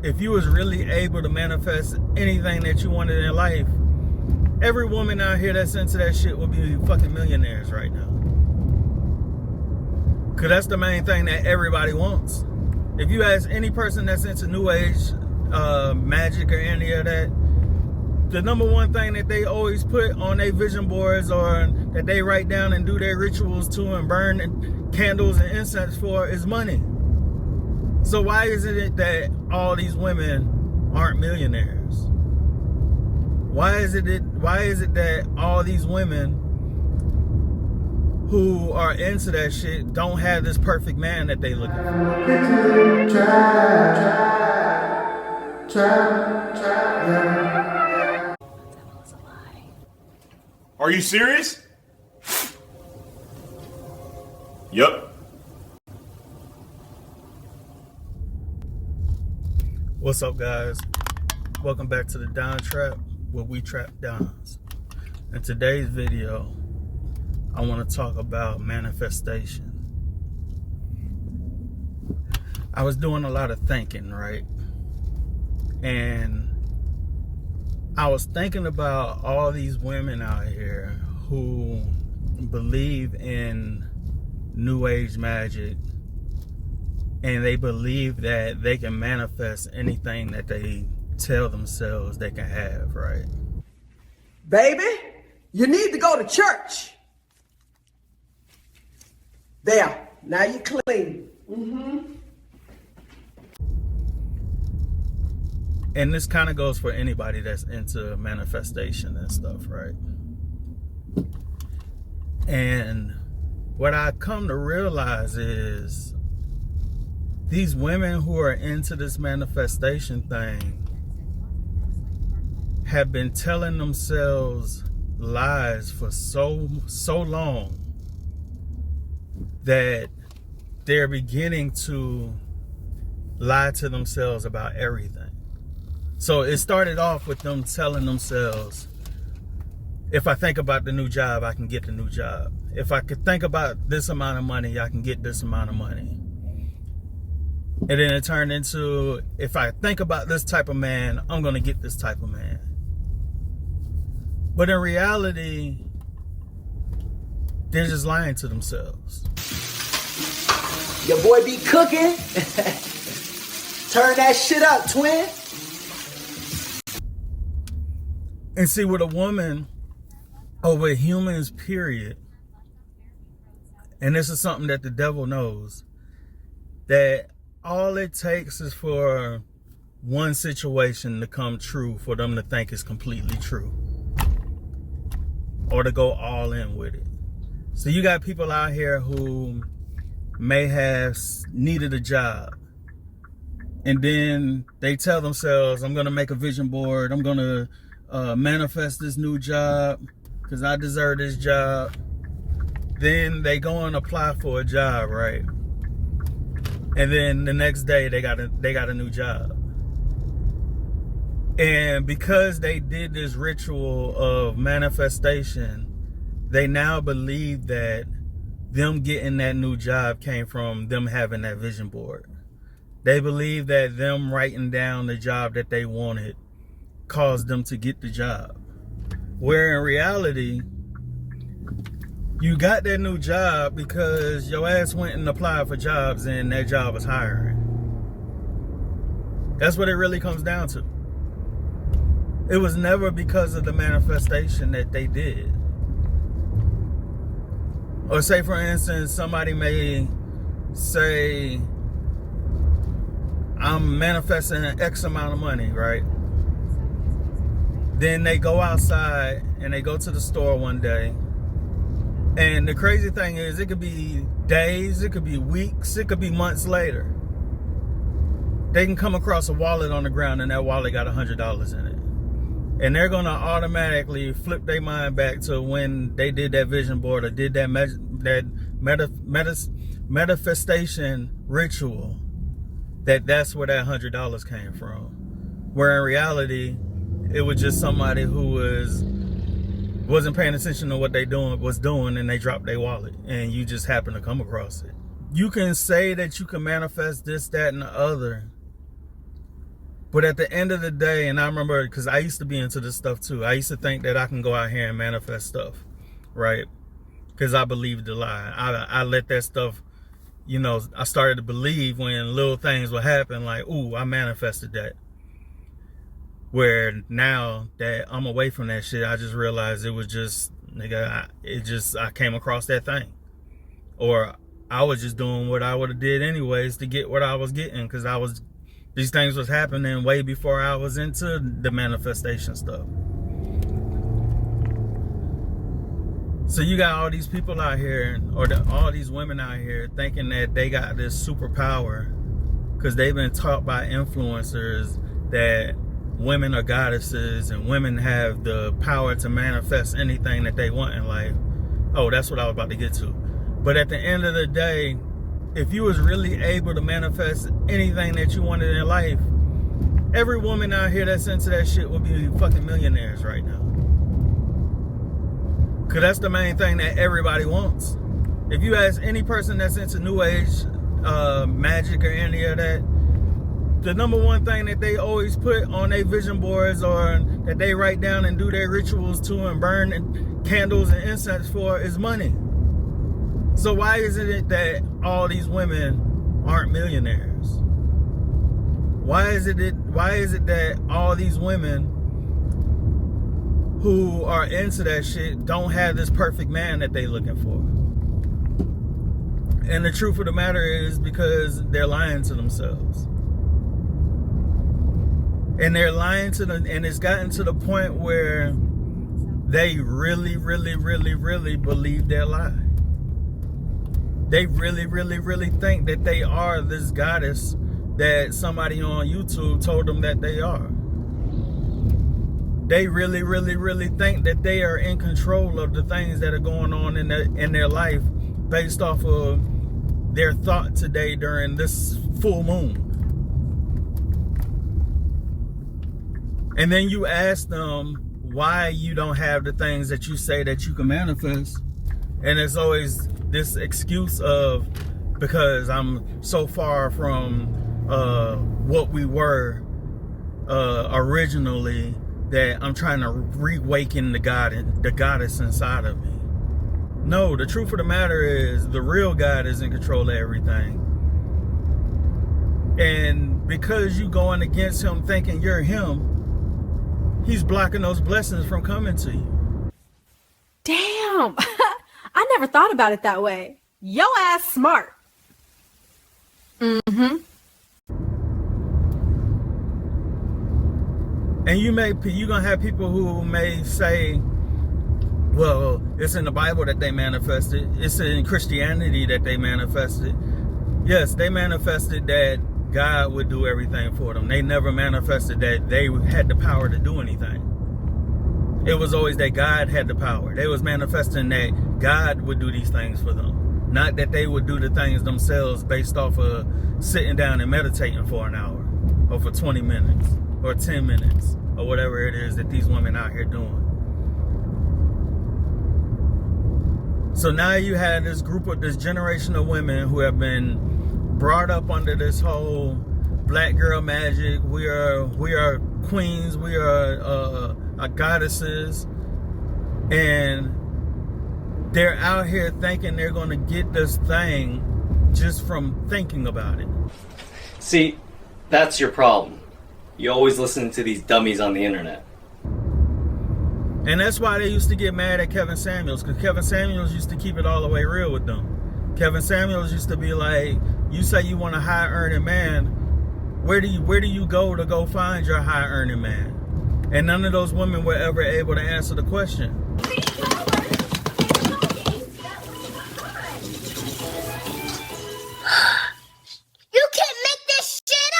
if you was really able to manifest anything that you wanted in life, every woman out here that's into that shit would be fucking millionaires right now. Because that's the main thing that everybody wants. If you ask any person that's into New Age, magic or any of that, the number one thing that they always put on their vision boards or that they write down and do their rituals to and burn candles and incense for is money. So why is it that all these women aren't millionaires? Why is it that all these women who are into that shit don't have this perfect man that they looking for? Are you serious? Yup. What's up, guys? Welcome back to the Don Trap, where we trap dons. In today's video, I want to talk about manifestation. I was doing a lot of thinking, right? And I was thinking about all these women out here who believe in New Age magic, and they believe that they can manifest anything that they tell themselves they can have, right? Baby, you need to go to church. There, now you clean. And this kind of goes for anybody that's into manifestation and stuff, right? And what I come to realize is these women who are into this manifestation thing have been telling themselves lies for so long that they're beginning to lie to themselves about everything. So it started off with them telling themselves, if I think about the new job, I can get the new job. If I could think about this amount of money, I can get this amount of money. And then it turned into, if I think about this type of man, I'm going to get this type of man. But in reality, they're just lying to themselves. Your boy be cooking. Turn that shit up, twin. And see, with a woman, or with humans, period, and this is something that the devil knows, that all it takes is for one situation to come true for them to think it's completely true, or to go all in with it. So you got people out here who may have needed a job, and then they tell themselves, I'm going to make a vision board, I'm going to manifest this new job because I deserve this job. Then they go and apply for a job, right? And then the next day they got a new job. And because they did this ritual of manifestation, they now believe that them getting that new job came from them having that vision board. They believe that them writing down the job that they wanted caused them to get the job. Where in reality, you got that new job because your ass went and applied for jobs and that job was hiring. That's what it really comes down to. It was never because of the manifestation that they did. Or say, for instance, somebody may say, I'm manifesting an X amount of money, right? Then they go outside and they go to the store one day. And the crazy thing is, it could be days, it could be weeks, it could be months later. They can come across a wallet on the ground and that wallet got $100 in it. And they're going to automatically flip their mind back to when they did that vision board or did that manifestation ritual, that's where that $100 came from. Where in reality, it was just somebody who wasn't paying attention to what they was doing, and they dropped their wallet, and you just happened to come across it. You can say that you can manifest this, that, and the other, But at the end of the day, and I remember, because I used to be into this stuff too. I used to think that I can go out here and manifest stuff, right? Because I believed the lie. I let that stuff, you know, I started to believe when little things would happen, like, ooh, I manifested that. Where now that I'm away from that shit, I just realized it was just, nigga, I came across that thing. Or I was just doing what I would have did anyways to get what I was getting, because these things was happening way before I was into the manifestation stuff. So you got all these people out here, or all these women out here thinking that they got this superpower because they've been taught by influencers that women are goddesses and women have the power to manifest anything that they want in life. Oh, that's what I was about to get to. But at the end of the day, if you was really able to manifest anything that you wanted in life, every woman out here that's into that shit would be fucking millionaires right now. Because that's the main thing that everybody wants. If you ask any person that's into New Age, magic or any of that, the number one thing that they always put on their vision boards, or that they write down and do their rituals to and burn candles and incense for, is money. So why isn't it that all these women aren't millionaires? Why is it that all these women who are into that shit don't have this perfect man that they looking for? And the truth of the matter is because they're lying to themselves. And they're lying to them, and it's gotten to the point where they really, really, really, really believe their lie. They really, really, really think that they are this goddess that somebody on YouTube told them that they are. They really, really, really think that they are in control of the things that are going on in their life based off of their thought today during this full moon. And then you ask them why you don't have the things that you say that you can manifest. And it's always this excuse of, because I'm so far from what we were originally, that I'm trying to reawaken the goddess inside of me. No, the truth of the matter is the real God is in control of everything. And because you going against him thinking you're him, he's blocking those blessings from coming to you. Damn, I never thought about it that way. Yo ass smart. Mm-hmm. And you're gonna have people who may say, well, it's in the Bible that they manifested. It's in Christianity that they manifested. Yes, they manifested that God would do everything for them. They never manifested that they had the power to do anything. It was always that God had the power. They was manifesting that God would do these things for them. Not that they would do the things themselves based off of sitting down and meditating for an hour, or for 20 minutes, or 10 minutes, or whatever it is that these women out here doing. So now you have this generation of women who have been brought up under this whole black girl magic. We are queens. We are goddesses, and they're out here thinking they're going to get this thing just from thinking about it. See, that's your problem. You always listen to these dummies on the internet. And that's why they used to get mad at Kevin Samuels, because Kevin Samuels used to keep it all the way real with them. Kevin Samuels used to be like, you say you want a high earning man, where do you go find your high earning man? And none of those women were ever able to answer the question. You can't make this shit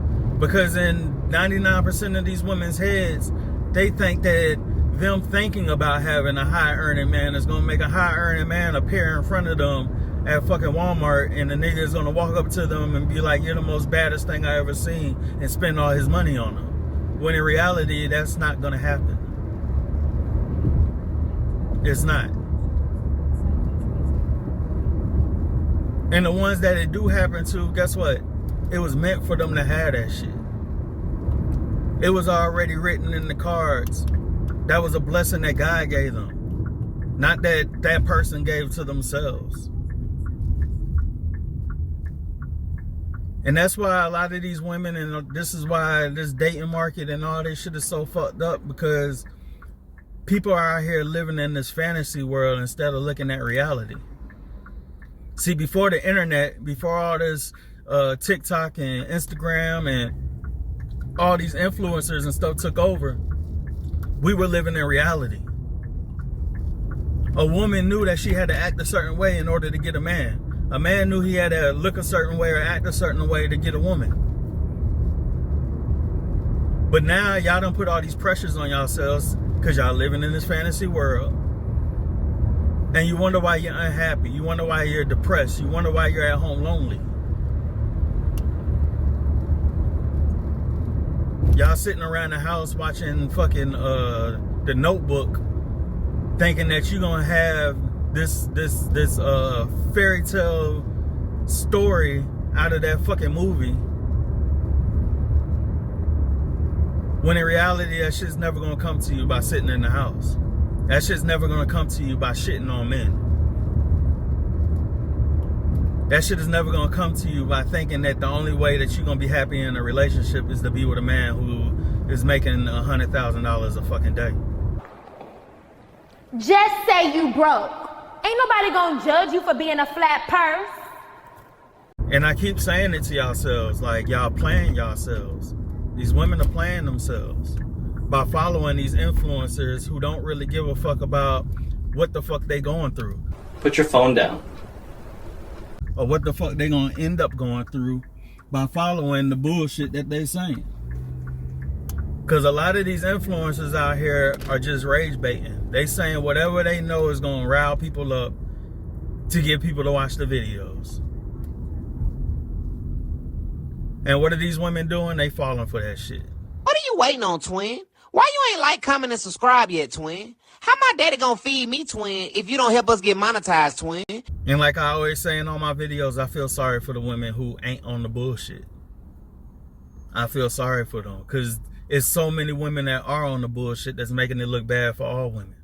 up! Because in 99% of these women's heads, they think that them thinking about having a high earning man is going to make a high earning man appear in front of them at fucking Walmart, and the nigga is going to walk up to them and be like, you're the most baddest thing I ever seen, and spend all his money on them. When in reality, that's not going to happen. It's not. And the ones that it do happen to, guess what? It was meant for them to have that shit. It was already written in the cards. That was a blessing that God gave them. Not that that person gave to themselves. And that's why a lot of these women, and this is why this dating market and all this shit is so fucked up, because people are out here living in this fantasy world instead of looking at reality. See, before the internet, before all this TikTok and Instagram and all these influencers and stuff took over, we were living in reality. A woman knew that she had to act a certain way in order to get a man. A man knew he had to look a certain way or act a certain way to get a woman. But now y'all done put all these pressures on yourselves because y'all living in this fantasy world. And you wonder why you're unhappy. You wonder why you're depressed. You wonder why you're at home lonely. Y'all sitting around the house watching fucking The Notebook, thinking that you're gonna have this fairy tale story out of that fucking movie, when in reality that shit's never gonna come to you by sitting in the house. That shit's never gonna come to you by shitting on men. That shit is never gonna come to you by thinking that the only way that you're gonna be happy in a relationship is to be with a man who is making $100,000 a fucking day. Just say you broke. Ain't nobody gonna judge you for being a flat purse. And I keep saying it to yourselves, like, y'all playing yourselves. These women are playing themselves by following these influencers who don't really give a fuck about what the fuck they going through. Put your phone down. Or what the fuck they gonna end up going through by following the bullshit that they saying. Because a lot of these influencers out here are just rage baiting. They saying whatever they know is gonna rile people up to get people to watch the videos. And what are these women doing? They falling for that shit. What are you waiting on, twin? Why you ain't like, comment, and subscribe yet, twin? How my daddy gonna feed me, twin, if you don't help us get monetized, twin? And like I always say in all my videos, I feel sorry for the women who ain't on the bullshit. I feel sorry for them, because it's so many women that are on the bullshit that's making it look bad for all women.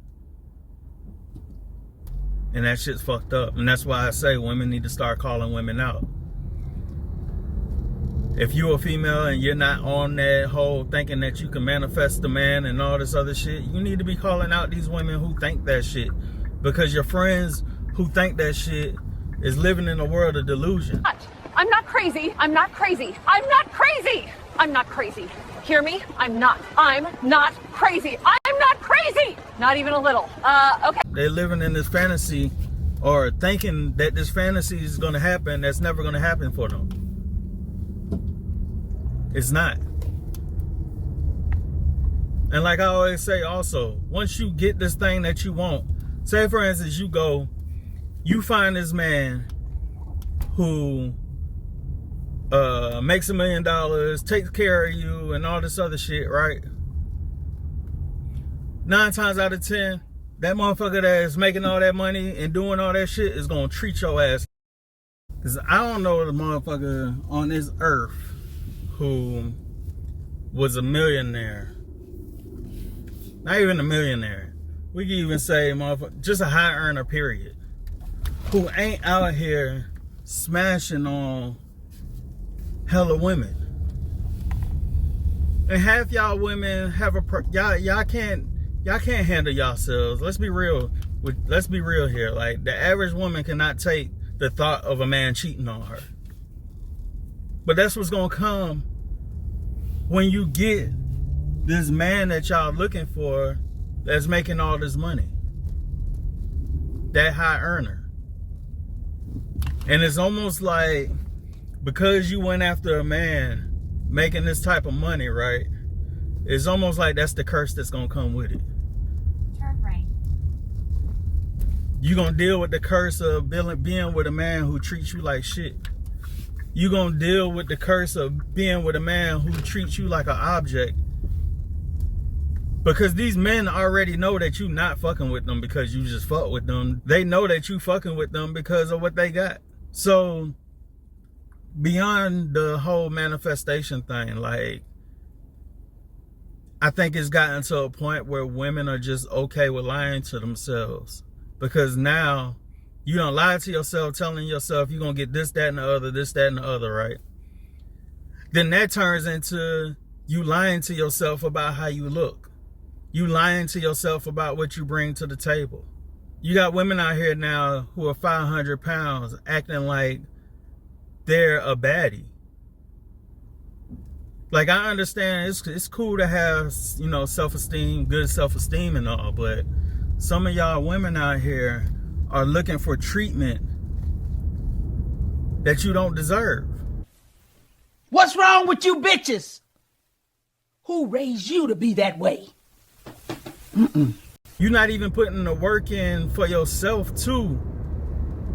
And that shit's fucked up. And that's why I say women need to start calling women out. If you're a female and you're not on that whole thinking that you can manifest a man and all this other shit, you need to be calling out these women who think that shit. Because your friends who think that shit is living in a world of delusion. I'm not crazy. I'm not crazy. I'm not crazy. I'm not crazy. Hear me? I'm not crazy. I'm not crazy. Not even a little. Okay. They're living in this fantasy or thinking that this fantasy is going to happen that's never going to happen for them. It's not. And like I always say also, once you get this thing that you want, say for instance, you find this man who makes $1 million, takes care of you and all this other shit, right? 9 times out of 10, that motherfucker that is making all that money and doing all that shit is gonna treat your ass. Cause I don't know the motherfucker on this earth who was a millionaire. Not even a millionaire. We can even say motherfucker, just a high earner, period. Who ain't out here smashing on hella women. And half y'all women have y'all can't handle yourselves. Let's be real here. Like, the average woman cannot take the thought of a man cheating on her. But that's what's gonna come when you get this man that y'all looking for that's making all this money. That high earner. And it's almost like, because you went after a man making this type of money, right? It's almost like that's the curse that's gonna come with it. Turn right. You're gonna deal with the curse of being with a man who treats you like shit. You're gonna deal with the curse of being with a man who treats you like an object. Because these men already know that you not fucking with them because you just fuck with them. They know that you fucking with them because of what they got. So beyond the whole manifestation thing, like, I think it's gotten to a point where women are just okay with lying to themselves, because now you don't lie to yourself, telling yourself you're gonna get this, that, and the other, this, that, and the other, right? Then that turns into you lying to yourself about how you look. You lying to yourself about what you bring to the table. You got women out here now who are 500 pounds acting like they're a baddie. Like, I understand it's cool to have, you know, self-esteem, good self-esteem and all, but some of y'all women out here are looking for treatment that you don't deserve. What's wrong with you bitches? Who raised you to be that way? You're not even putting the work in for yourself to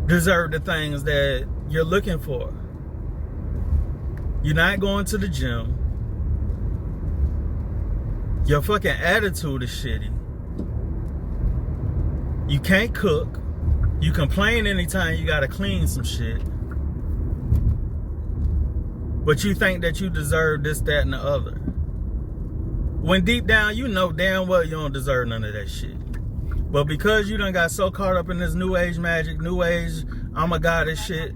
deserve the things that you're looking for. You're not going to the gym. Your fucking attitude is shitty. You can't cook. You complain anytime you gotta clean some shit. But you think that you deserve this, that, and the other. When deep down, you know damn well you don't deserve none of that shit. But because you done got so caught up in this new age magic, new age, I'm a goddess shit,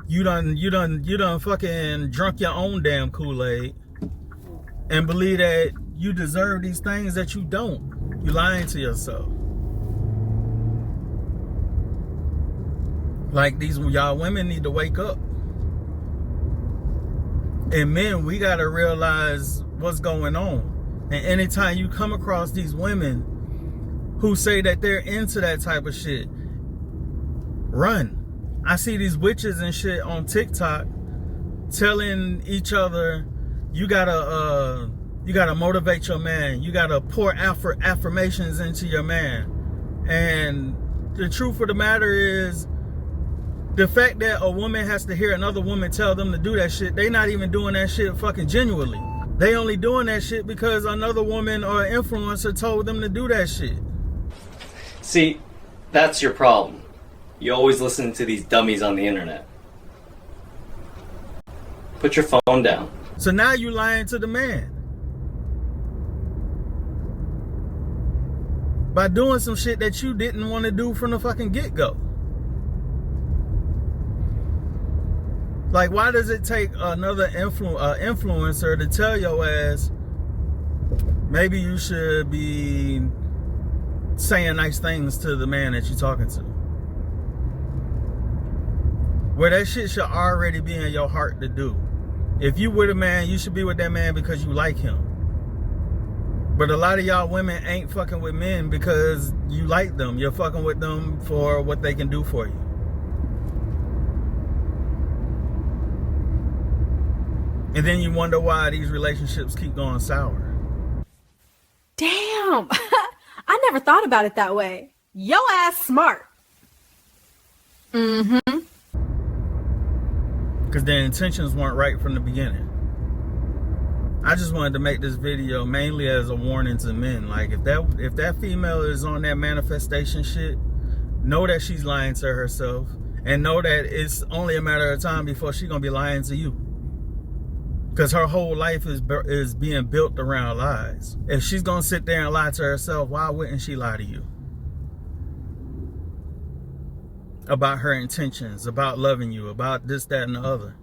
you done fucking drunk your own damn Kool-Aid and believe that you deserve these things that you don't. You lying to yourself. Like, these y'all women need to wake up. And men, we gotta realize what's going on. And anytime you come across these women who say that they're into that type of shit, run. I see these witches and shit on TikTok telling each other, you gotta motivate your man. You gotta pour affirmations into your man. And the truth of the matter is, the fact that a woman has to hear another woman tell them to do that shit, they not even doing that shit fucking genuinely. They only doing that shit because another woman or an influencer told them to do that shit. See, that's your problem. You always listen to these dummies on the internet. Put your phone down. So now you lying to the man. By doing some shit that you didn't want to do from the fucking get-go. Like, why does it take another influencer to tell your ass, maybe you should be saying nice things to the man that you're talking to? Where that shit should already be in your heart to do. If you with a man, you should be with that man because you like him. But a lot of y'all women ain't fucking with men because you like them. You're fucking with them for what they can do for you. And then you wonder why these relationships keep going sour. Damn, I never thought about it that way. Yo ass smart. Mm-hmm. Because their intentions weren't right from the beginning. I just wanted to make this video mainly as a warning to men. Like, if that female is on that manifestation shit, know that she's lying to herself. And know that it's only a matter of time before she's going to be lying to you. Because her whole life is being built around lies. If she's going to sit there and lie to herself, why wouldn't she lie to you? About her intentions, about loving you, about this, that, and the other.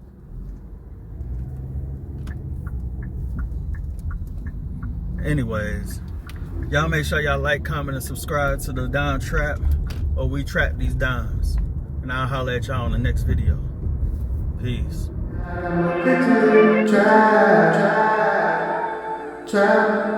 Anyways, y'all make sure y'all like, comment, and subscribe to the Dime Trap, or we trap these dimes. And I'll holler at y'all on the next video. Peace. Trap.